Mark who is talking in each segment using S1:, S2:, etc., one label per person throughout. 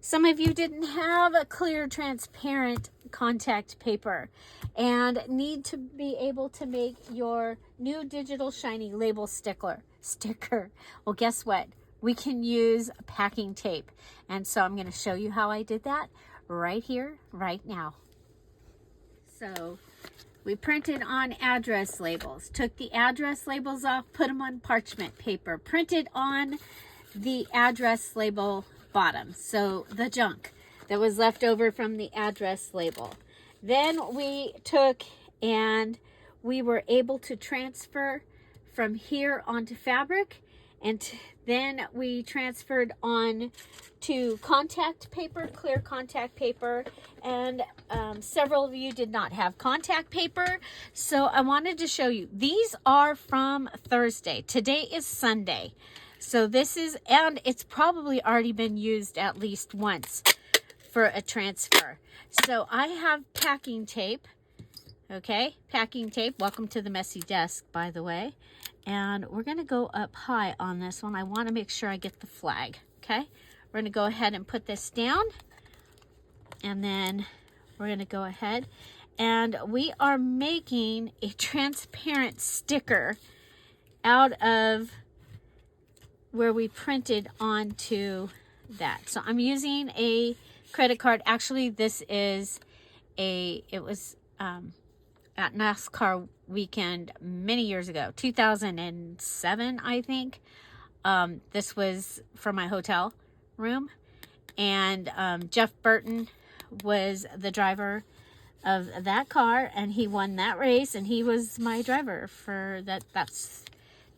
S1: Some of you didn't have a clear, transparent contact paper and need to be able to make your new digital shiny label sticker. Well, guess what? We can use packing tape. And so I'm going to show you how I did that right here, right now. So we printed on address labels, took the address labels off, put them on parchment paper, printed on the address label bottom, so the junk that was left over from the address label. Then we took and we were able to transfer from here onto fabric, and then we transferred on to contact paper, clear contact paper, and several of you did not have contact paper, so I wanted to show you. These are from Thursday. Today is Sunday. So this is, and it's probably already been used at least once for a transfer. So I have packing tape, okay? Packing tape. Welcome to the messy desk, by the way. And we're going to go up high on this one. I want to make sure I get the flag, okay? We're going to go ahead and put this down. And then we're going to go ahead. And we are making a transparent sticker out of where we printed onto that. So I'm using a credit card. Actually, this is it was at NASCAR weekend many years ago, 2007, I think. This was for my hotel room, and Jeff Burton was the driver of that car, and he won that race, and he was my driver for that.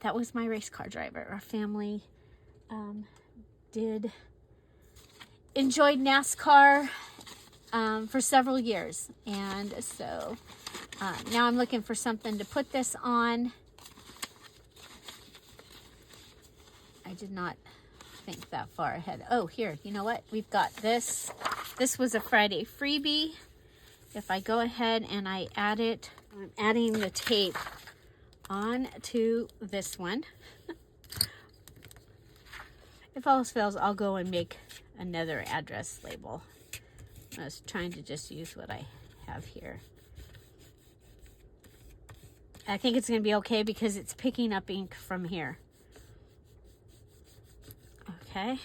S1: That was my race car driver. Our family enjoyed NASCAR for several years. And so now I'm looking for something to put this on. I did not think that far ahead. Oh, here, you know what? We've got this. This was a Friday freebie. If I go ahead and I add it, I'm adding the tape on to this one. If all else fails, I'll go and make another address label. I was trying to just use what I have here. I think it's going to be okay because it's picking up ink from here. Okay.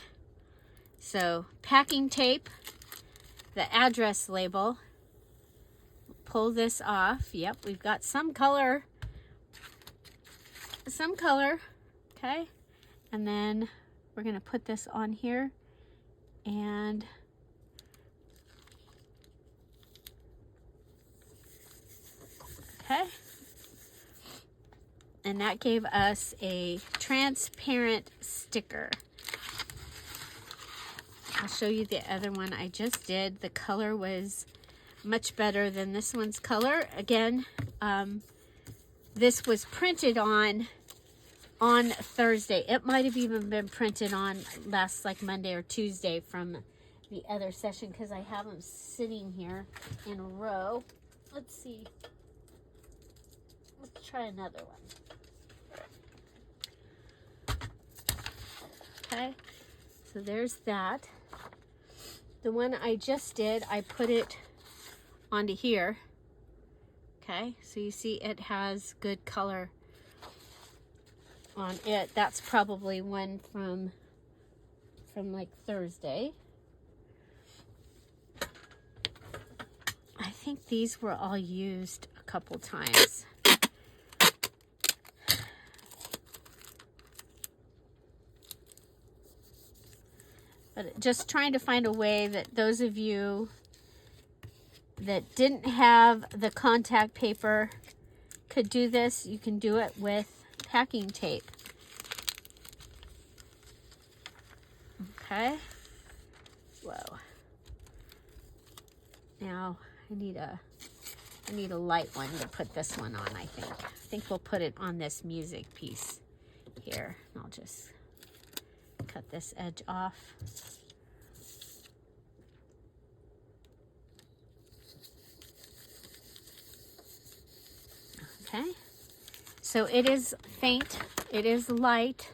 S1: So packing tape, the address label. Pull this off. Yep, we've got some color. Okay, and then we're going to put this on here, and okay, and that gave us a transparent sticker. I'll show you the other one I just did. The color was much better than this one's color. Again, this was printed on Thursday. It might have even been printed on last Monday or Tuesday from the other session, because I have them sitting here in a row. Let's see. Let's try another one. Okay, so there's that. The one I just did, I put it onto here. Okay, so you see it has good color on it. That's probably one from Thursday. I think these were all used a couple times. But just trying to find a way that those of you that didn't have the contact paper could do this. You can do it with packing tape. Okay. Whoa. Now I need a light one to put this one on. I think we'll put it on this music piece here. I'll just cut this edge off. Okay, so it is faint, it is light,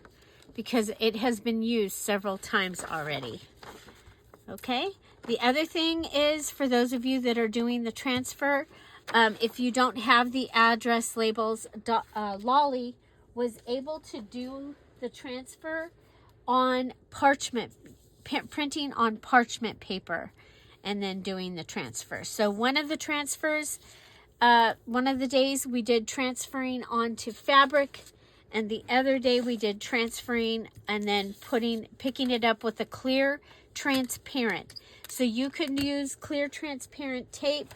S1: because it has been used several times already. Okay, the other thing is, for those of you that are doing the transfer, if you don't have the address labels, Lolly was able to do the transfer on parchment, printing on parchment paper, and then doing the transfer. So one of the transfers, one of the days we did transferring onto fabric, and the other day we did transferring and then picking it up with a clear transparent. So you can use clear transparent tape.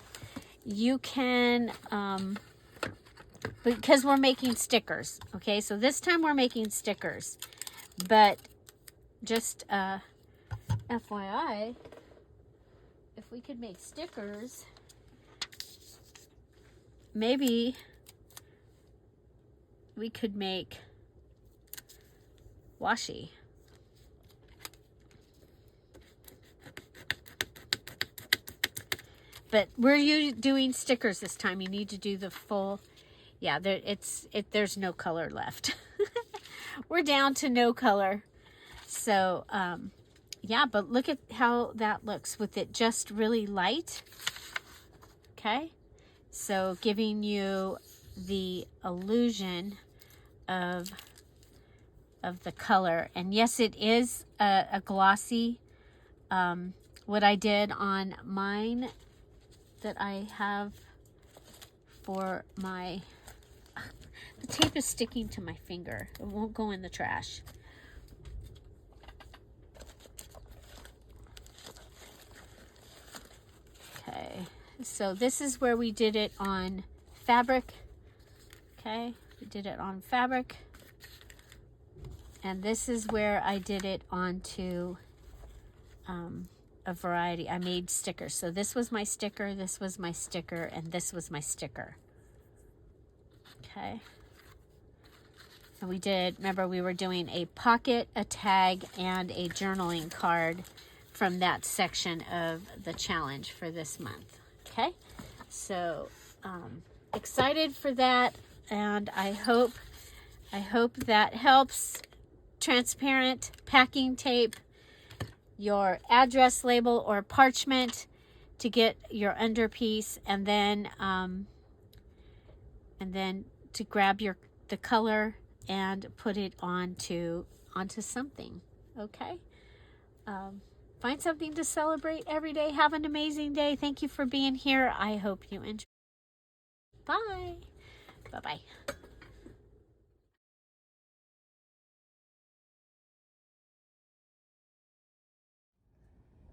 S1: You can, because we're making stickers. Okay, so this time we're making stickers, but just FYI, if we could make stickers, maybe we could make washi. But we're doing stickers this time. You need to do the full, yeah, there's no color left. We're down to no color. So, yeah, but look at how that looks with it just really light. Okay, so giving you the illusion of the color. And yes, it is a glossy, what I did on mine that I have for my, the tape is sticking to my finger. It won't go in the trash. Okay, so this is where we did it on fabric. Okay, we did it on fabric. And this is where I did it onto a variety. I made stickers. So this was my sticker, this was my sticker, and this was my sticker. Okay. And we did, remember we were doing a pocket, a tag, and a journaling card from that section of the challenge for this month. Okay. So excited for that, and I hope that helps. Transparent packing tape, your address label or parchment to get your underpiece, and then to grab the color and put it onto something. Okay. Find something to celebrate every day. Have an amazing day. Thank you for being here. I hope you enjoy. Bye. Bye-bye.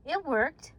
S1: It worked.